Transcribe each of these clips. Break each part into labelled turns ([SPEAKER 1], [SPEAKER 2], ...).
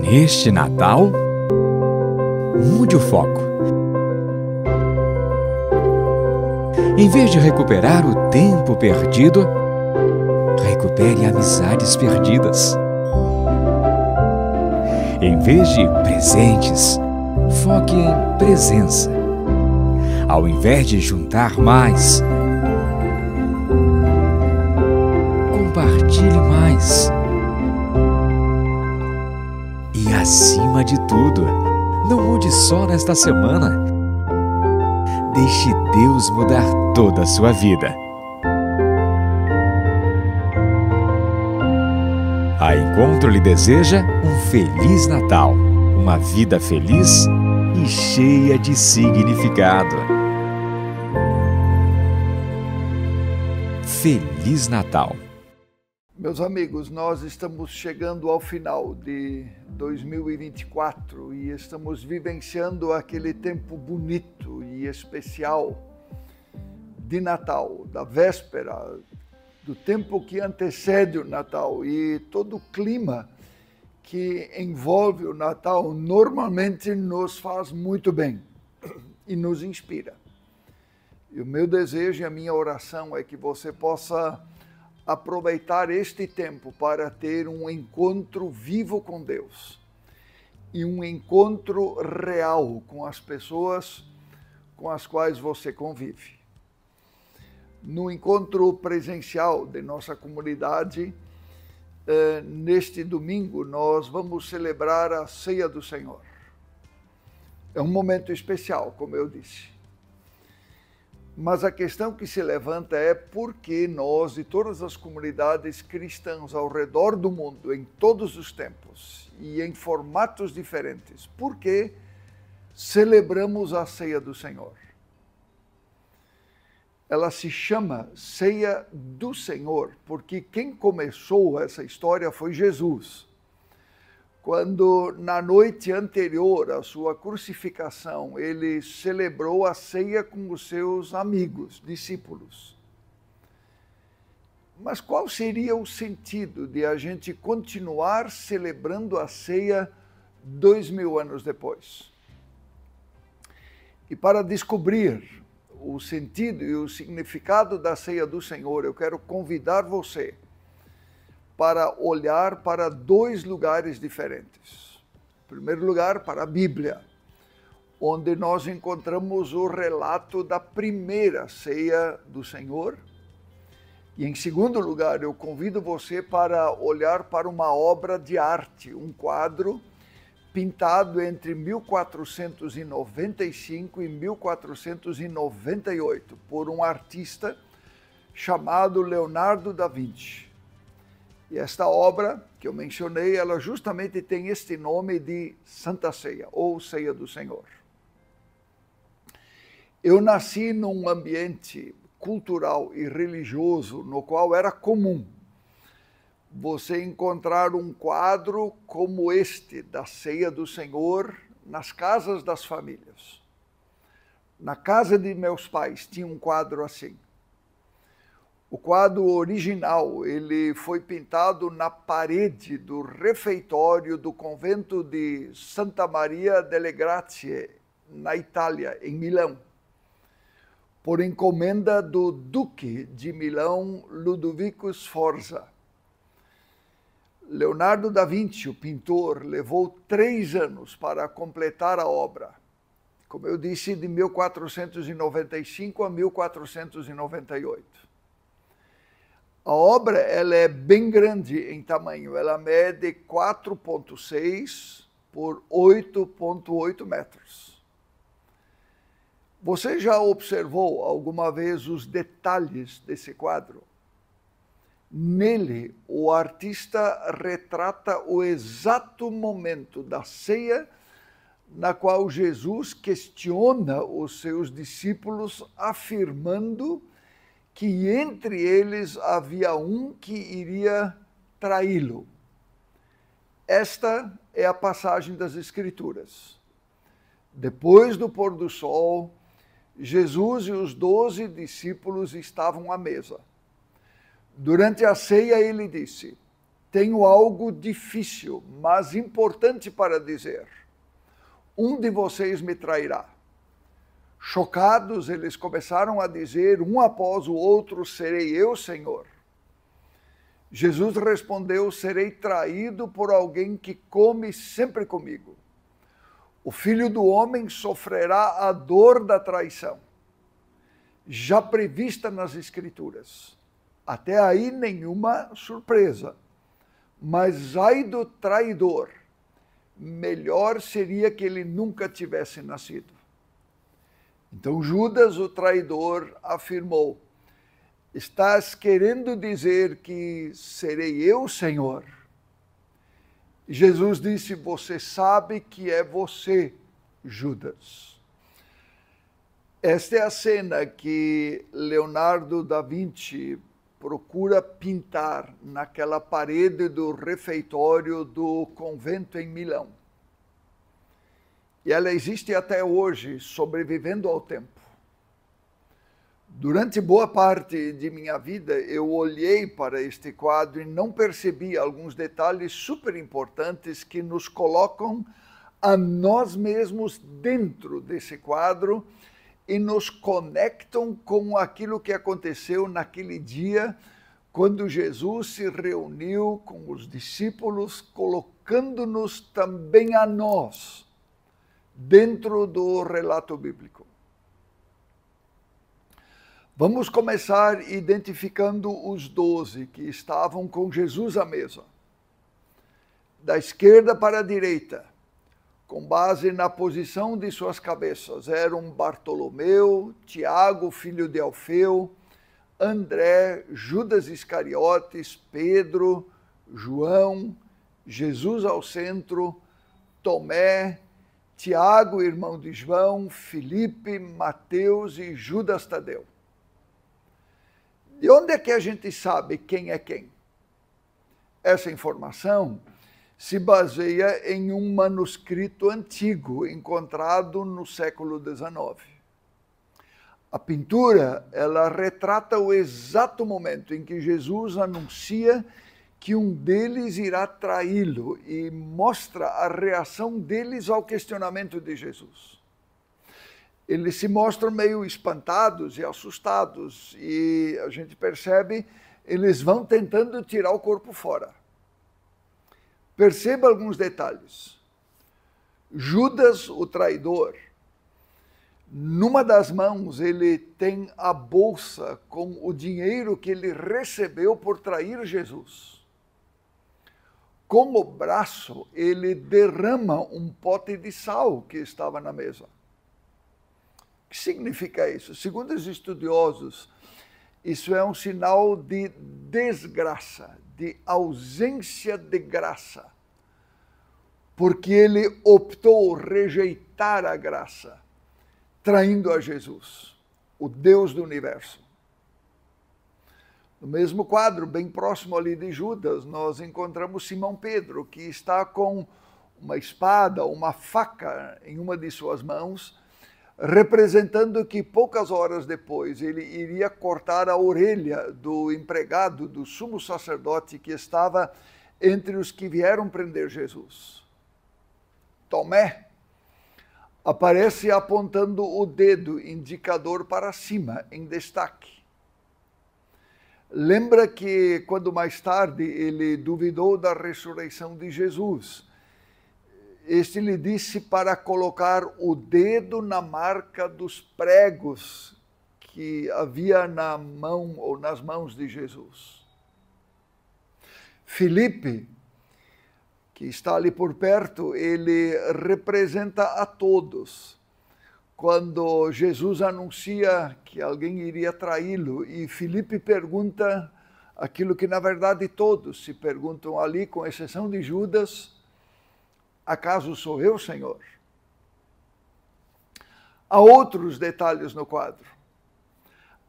[SPEAKER 1] Neste Natal, mude o foco. Em vez de recuperar o tempo perdido, recupere amizades perdidas. Em vez de presentes, foque em presença. Ao invés de juntar mais, compartilhe mais. E acima de tudo, não mude só nesta semana. Deixe Deus mudar toda a sua vida. A Encontro lhe deseja um Feliz Natal, uma vida feliz e cheia de significado. Feliz Natal!
[SPEAKER 2] Meus amigos, nós estamos chegando ao final de 2024 e estamos vivenciando aquele tempo bonito e especial de Natal, da véspera, do tempo que antecede o Natal, e todo o clima que envolve o Natal normalmente nos faz muito bem e nos inspira. E o meu desejo e a minha oração é que você possa aproveitar este tempo para ter um encontro vivo com Deus e um encontro real com as pessoas com as quais você convive. No encontro presencial de nossa comunidade, neste domingo, nós vamos celebrar a Ceia do Senhor. É um momento especial, como eu disse. Mas a questão que se levanta é por que nós e todas as comunidades cristãs ao redor do mundo, em todos os tempos e em formatos diferentes, por que celebramos a Ceia do Senhor? Ela se chama Ceia do Senhor porque quem começou essa história foi Jesus. Quando, na noite anterior à sua crucificação, ele celebrou a ceia com os seus amigos, discípulos. Mas qual seria o sentido de a gente continuar celebrando a ceia 2000 anos depois? E para descobrir o sentido e o significado da Ceia do Senhor, eu quero convidar você para olhar para dois lugares diferentes. Em primeiro lugar, para a Bíblia, onde nós encontramos o relato da primeira ceia do Senhor. E em segundo lugar, eu convido você para olhar para uma obra de arte, um quadro pintado entre 1495 e 1498 por um artista chamado Leonardo da Vinci. E esta obra que eu mencionei, ela justamente tem este nome de Santa Ceia, ou Ceia do Senhor. Eu nasci num ambiente cultural e religioso no qual era comum você encontrar um quadro como este, da Ceia do Senhor, nas casas das famílias. Na casa de meus pais tinha um quadro assim. O quadro original, ele foi pintado na parede do refeitório do convento de Santa Maria delle Grazie, na Itália, em Milão, por encomenda do Duque de Milão, Ludovico Sforza. Leonardo da Vinci, o pintor, levou 3 anos para completar a obra. Como eu disse, de 1495 a 1498. A obra ela é bem grande em tamanho, ela mede 4,6 por 8,8 metros. Você já observou alguma vez os detalhes desse quadro? Nele, o artista retrata o exato momento da ceia na qual Jesus questiona os seus discípulos, afirmando que entre eles havia um que iria traí-lo. Esta é a passagem das Escrituras. Depois do pôr do sol, Jesus e os 12 discípulos estavam à mesa. Durante a ceia ele disse: tenho algo difícil, mas importante para dizer. Um de vocês me trairá. Chocados, eles começaram a dizer, um após o outro, serei eu, Senhor. Jesus respondeu, serei traído por alguém que come sempre comigo. O Filho do Homem sofrerá a dor da traição, já prevista nas Escrituras. Até aí nenhuma surpresa. Mas ai do traidor, melhor seria que ele nunca tivesse nascido. Então Judas, o traidor, afirmou, estás querendo dizer que serei eu, Senhor? Jesus disse, você sabe que é você, Judas. Esta é a cena que Leonardo da Vinci procura pintar naquela parede do refeitório do convento em Milão. E ela existe até hoje, sobrevivendo ao tempo. Durante boa parte de minha vida, eu olhei para este quadro e não percebi alguns detalhes super importantes que nos colocam a nós mesmos dentro desse quadro e nos conectam com aquilo que aconteceu naquele dia, quando Jesus se reuniu com os discípulos, colocando-nos também a nós dentro do relato bíblico. Vamos começar identificando os 12 que estavam com Jesus à mesa. Da esquerda para a direita, com base na posição de suas cabeças, eram Bartolomeu, Tiago, filho de Alfeu, André, Judas Iscariotes, Pedro, João, Jesus ao centro, Tomé, Tiago, irmão de João, Filipe, Mateus e Judas Tadeu. De onde é que a gente sabe quem é quem? Essa informação se baseia em um manuscrito antigo encontrado no século XIX. A pintura, ela retrata o exato momento em que Jesus anuncia que um deles irá traí-lo e mostra a reação deles ao questionamento de Jesus. Eles se mostram meio espantados e assustados e a gente percebe, eles vão tentando tirar o corpo fora. Perceba alguns detalhes. Judas, o traidor, numa das mãos ele tem a bolsa com o dinheiro que ele recebeu por trair Jesus. Com o braço, ele derrama um pote de sal que estava na mesa. O que significa isso? Segundo os estudiosos, isso é um sinal de desgraça, de ausência de graça, porque ele optou rejeitar a graça, traindo a Jesus, o Deus do universo. No mesmo quadro, bem próximo ali de Judas, nós encontramos Simão Pedro, que está com uma espada, uma faca em uma de suas mãos, representando que poucas horas depois ele iria cortar a orelha do empregado do sumo sacerdote que estava entre os que vieram prender Jesus. Tomé aparece apontando o dedo indicador para cima, em destaque. Lembra que quando mais tarde ele duvidou da ressurreição de Jesus, este lhe disse para colocar o dedo na marca dos pregos que havia na mão ou nas mãos de Jesus. Filipe, que está ali por perto, ele representa a todos. Quando Jesus anuncia que alguém iria traí-lo e Filipe pergunta aquilo que na verdade todos se perguntam ali, com exceção de Judas: acaso sou eu, Senhor? Há outros detalhes no quadro.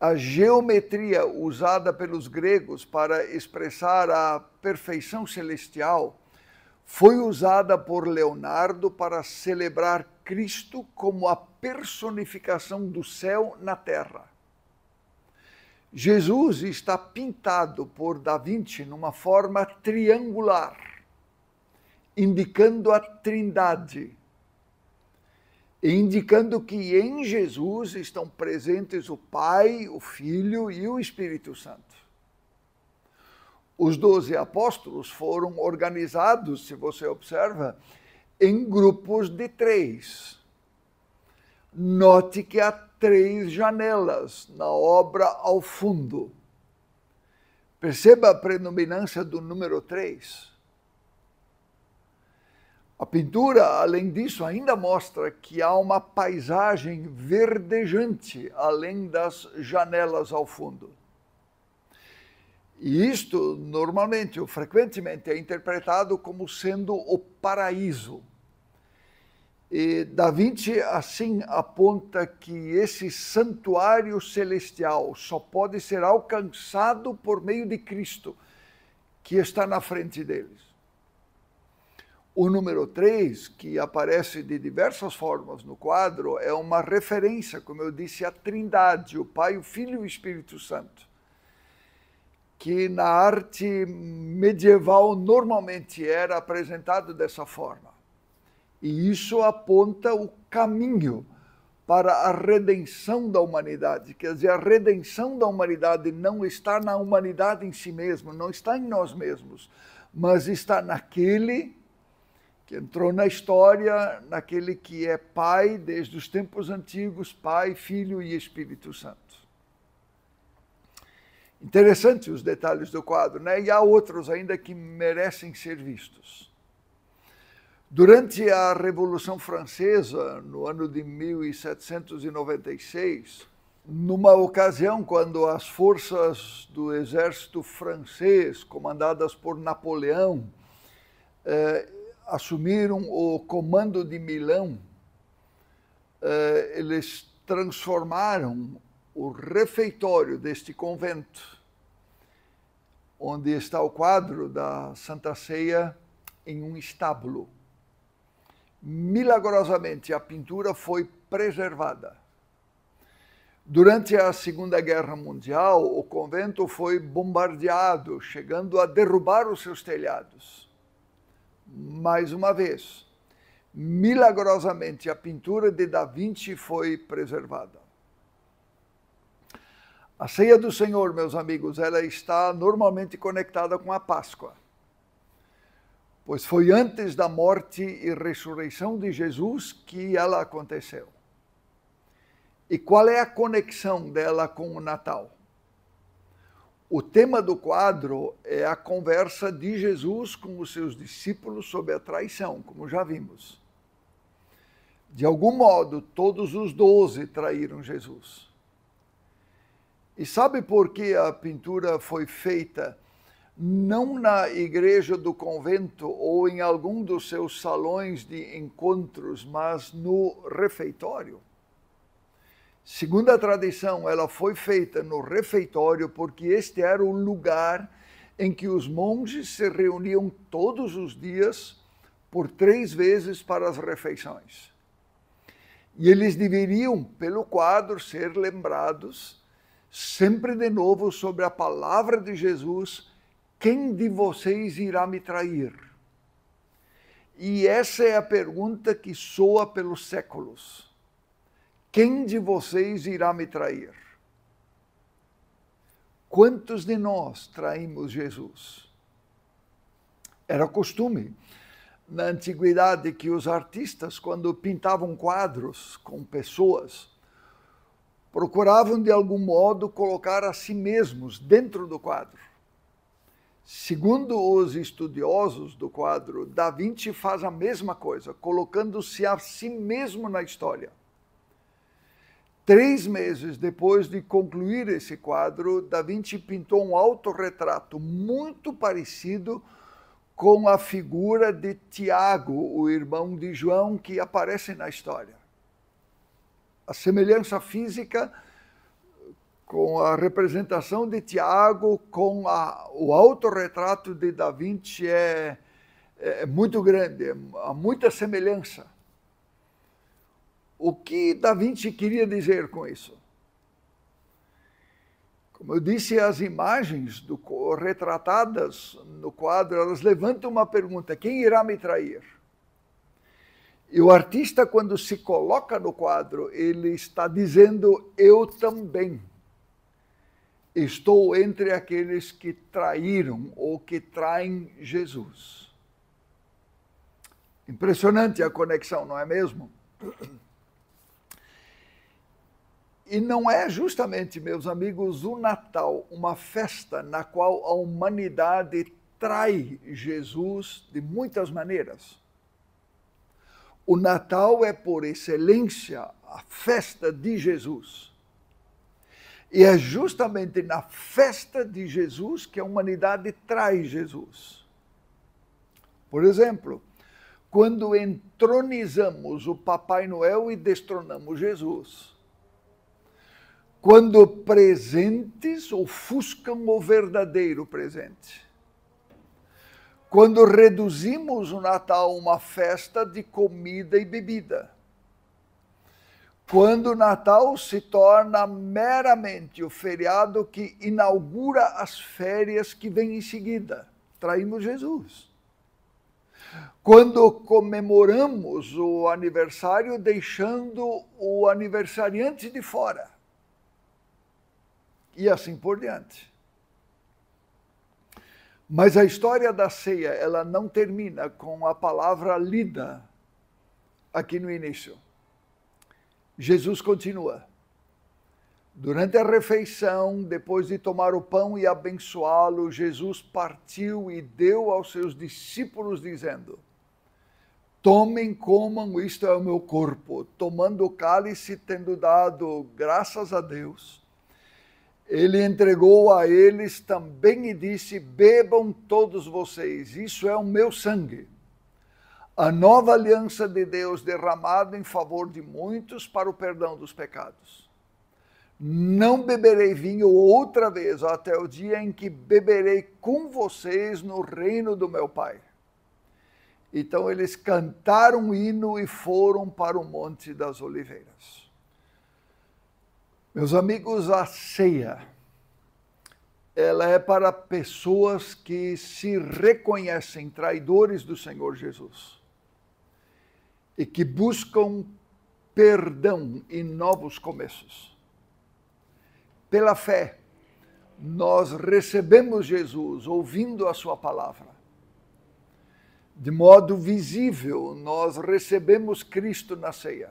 [SPEAKER 2] A geometria usada pelos gregos para expressar a perfeição celestial foi usada por Leonardo para celebrar Cristo como a personificação do céu na terra. Jesus está pintado por Da Vinci numa forma triangular, indicando a Trindade, e indicando que em Jesus estão presentes o Pai, o Filho e o Espírito Santo. Os 12 apóstolos foram organizados, se você observa, em grupos de 3. Note que há 3 janelas na obra ao fundo. Perceba a predominância do número 3. A pintura, além disso, ainda mostra que há uma paisagem verdejante além das janelas ao fundo. E isto, normalmente ou frequentemente, é interpretado como sendo o paraíso. E Da Vinci, assim, aponta que esse santuário celestial só pode ser alcançado por meio de Cristo, que está na frente deles. O número 3, que aparece de diversas formas no quadro, é uma referência, como eu disse, à Trindade, o Pai, o Filho e o Espírito Santo, que na arte medieval normalmente era apresentado dessa forma. E isso aponta o caminho para a redenção da humanidade. Quer dizer, a redenção da humanidade não está na humanidade em si mesma, não está em nós mesmos, mas está naquele que entrou na história, naquele que é Pai desde os tempos antigos, Pai, Filho e Espírito Santo. Interessante os detalhes do quadro, né? E há outros ainda que merecem ser vistos. Durante a Revolução Francesa, no ano de 1796, numa ocasião quando as forças do exército francês, comandadas por Napoleão, assumiram o comando de Milão, eles transformaram o refeitório deste convento, onde está o quadro da Santa Ceia, em um estábulo. Milagrosamente, a pintura foi preservada. Durante a Segunda Guerra Mundial, o convento foi bombardeado, chegando a derrubar os seus telhados. Mais uma vez, milagrosamente, a pintura de Da Vinci foi preservada. A ceia do Senhor, meus amigos, ela está normalmente conectada com a Páscoa, pois foi antes da morte e ressurreição de Jesus que ela aconteceu. E qual é a conexão dela com o Natal? O tema do quadro é a conversa de Jesus com os seus discípulos sobre a traição, como já vimos. De algum modo, todos os 12 traíram Jesus. E sabe por que a pintura foi feita não na igreja do convento ou em algum dos seus salões de encontros, mas no refeitório? Segundo a tradição, ela foi feita no refeitório porque este era o lugar em que os monges se reuniam todos os dias por 3 vezes para as refeições. E eles deveriam, pelo quadro, ser lembrados sempre de novo sobre a palavra de Jesus: quem de vocês irá me trair? E essa é a pergunta que soa pelos séculos. Quem de vocês irá me trair? Quantos de nós traímos Jesus? Era costume na antiguidade que os artistas, quando pintavam quadros com pessoas, procuravam de algum modo colocar a si mesmos dentro do quadro. Segundo os estudiosos do quadro, Da Vinci faz a mesma coisa, colocando-se a si mesmo na história. 3 meses depois de concluir esse quadro, Da Vinci pintou um autorretrato muito parecido com a figura de Tiago, o irmão de João, que aparece na história. A semelhança física com a representação de Tiago, com o autorretrato de Da Vinci é muito grande, há muita semelhança. O que Da Vinci queria dizer com isso? Como eu disse, as imagens retratadas no quadro, elas levantam uma pergunta: quem irá me trair? E o artista, quando se coloca no quadro, ele está dizendo: eu também estou entre aqueles que traíram ou que traem Jesus. Impressionante a conexão, não é mesmo? E não é justamente, meus amigos, o Natal uma festa na qual a humanidade trai Jesus de muitas maneiras. O Natal é, por excelência, a festa de Jesus. E é justamente na festa de Jesus que a humanidade trai Jesus. Por exemplo, quando entronizamos o Papai Noel e destronamos Jesus. Quando presentes ofuscam o verdadeiro presente. Quando reduzimos o Natal a uma festa de comida e bebida. Quando o Natal se torna meramente o feriado que inaugura as férias que vêm em seguida. Traímos Jesus. Quando comemoramos o aniversário deixando o aniversariante de fora. E assim por diante. Mas a história da ceia, ela não termina com a palavra lida aqui no início. Jesus continua. Durante a refeição, depois de tomar o pão e abençoá-lo, Jesus partiu e deu aos seus discípulos, dizendo: tomem, comam, isto é o meu corpo. Tomando o cálice, tendo dado graças a Deus, ele entregou a eles também e disse: bebam todos vocês, isso é o meu sangue. A nova aliança de Deus derramada em favor de muitos para o perdão dos pecados. Não beberei vinho outra vez até o dia em que beberei com vocês no reino do meu Pai. Então eles cantaram um hino e foram para o Monte das Oliveiras. Meus amigos, a ceia, ela é para pessoas que se reconhecem traidores do Senhor Jesus e que buscam perdão e novos começos. Pela fé, nós recebemos Jesus ouvindo a sua palavra. De modo visível, nós recebemos Cristo na ceia.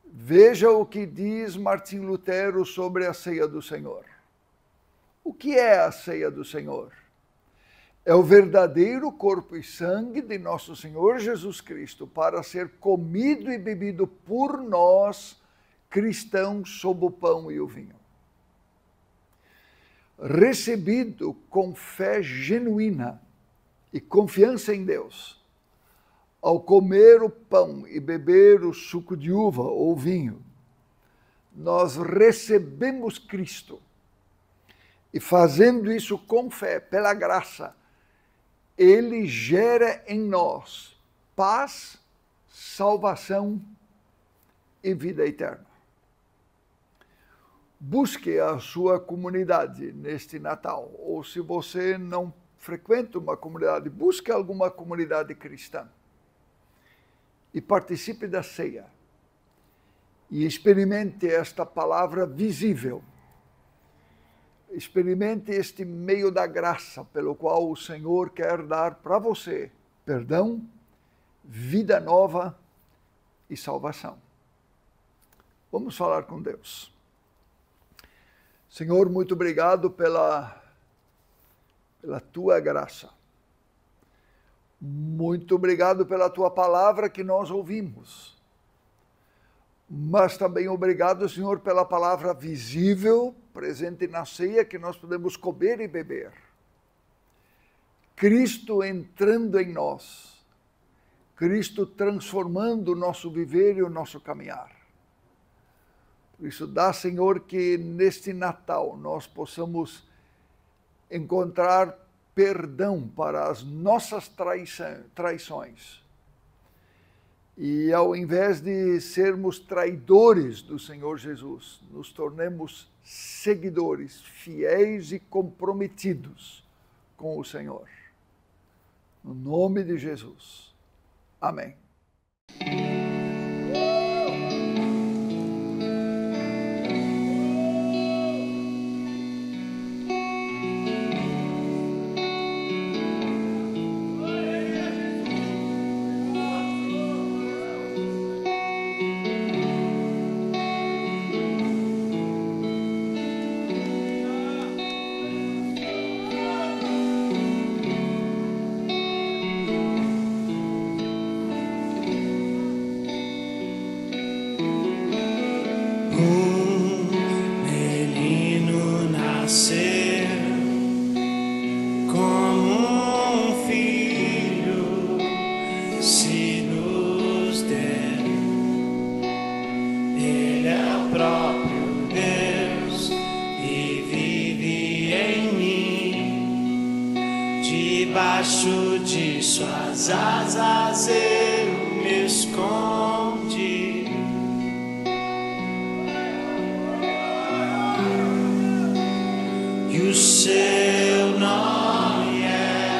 [SPEAKER 2] Veja o que diz Martim Lutero sobre a ceia do Senhor. O que é a ceia do Senhor? É o verdadeiro corpo e sangue de nosso Senhor Jesus Cristo para ser comido e bebido por nós, cristãos, sob o pão e o vinho. Recebido com fé genuína e confiança em Deus, ao comer o pão e beber o suco de uva ou vinho, nós recebemos Cristo. E fazendo isso com fé, pela graça, ele gera em nós paz, salvação e vida eterna. Busque a sua comunidade neste Natal, ou se você não frequenta uma comunidade, busque alguma comunidade cristã e participe da ceia e experimente esta palavra visível. Experimente este meio da graça pelo qual o Senhor quer dar para você perdão, vida nova e salvação. Vamos falar com Deus. Senhor, muito obrigado pela tua graça. Muito obrigado pela tua palavra que nós ouvimos. Mas também obrigado, Senhor, pela palavra visível, presente na ceia, que nós podemos comer e beber. Cristo entrando em nós. Cristo transformando o nosso viver e o nosso caminhar. Por isso, dá, Senhor, que neste Natal nós possamos encontrar perdão para as nossas traições E ao invés de sermos traidores do Senhor Jesus, nos tornemos seguidores, fiéis e comprometidos com o Senhor. No nome de Jesus. Amém.
[SPEAKER 3] Debaixo de suas asas eu me escondi. E o seu nome é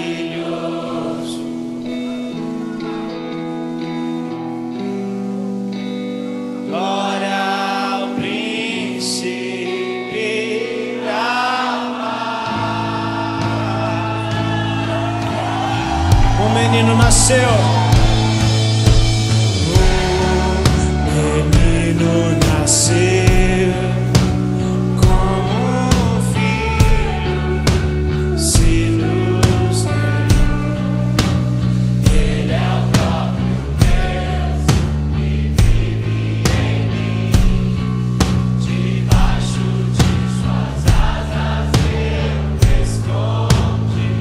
[SPEAKER 3] maravilhoso. Glória ao Príncipe da paz. Um menino nasceu. Nasceu como um filho, se nos deu. Ele é o próprio Deus e vive em mim. Debaixo de suas asas eu me escondi.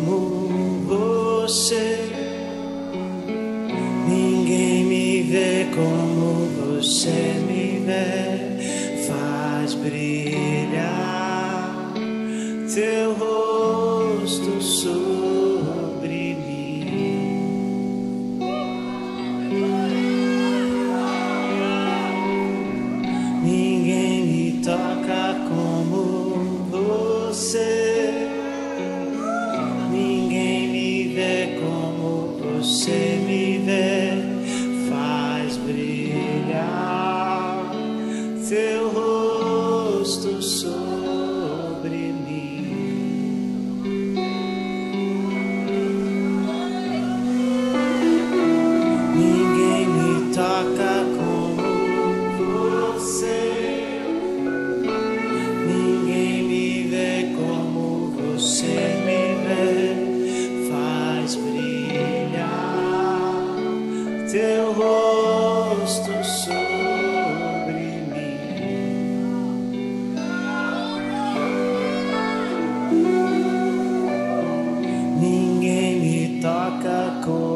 [SPEAKER 4] como você. Ninguém me vê como você me vê. Faz brilhar teu rosto sobre mim. Ninguém me toca como você. Ninguém me vê como você me vê. Faz brilhar teu rosto sobre mim. Ninguém me toca como você. Ninguém me vê como você me vê. Faz brilhar teu rosto sobre mim. Ninguém me toca como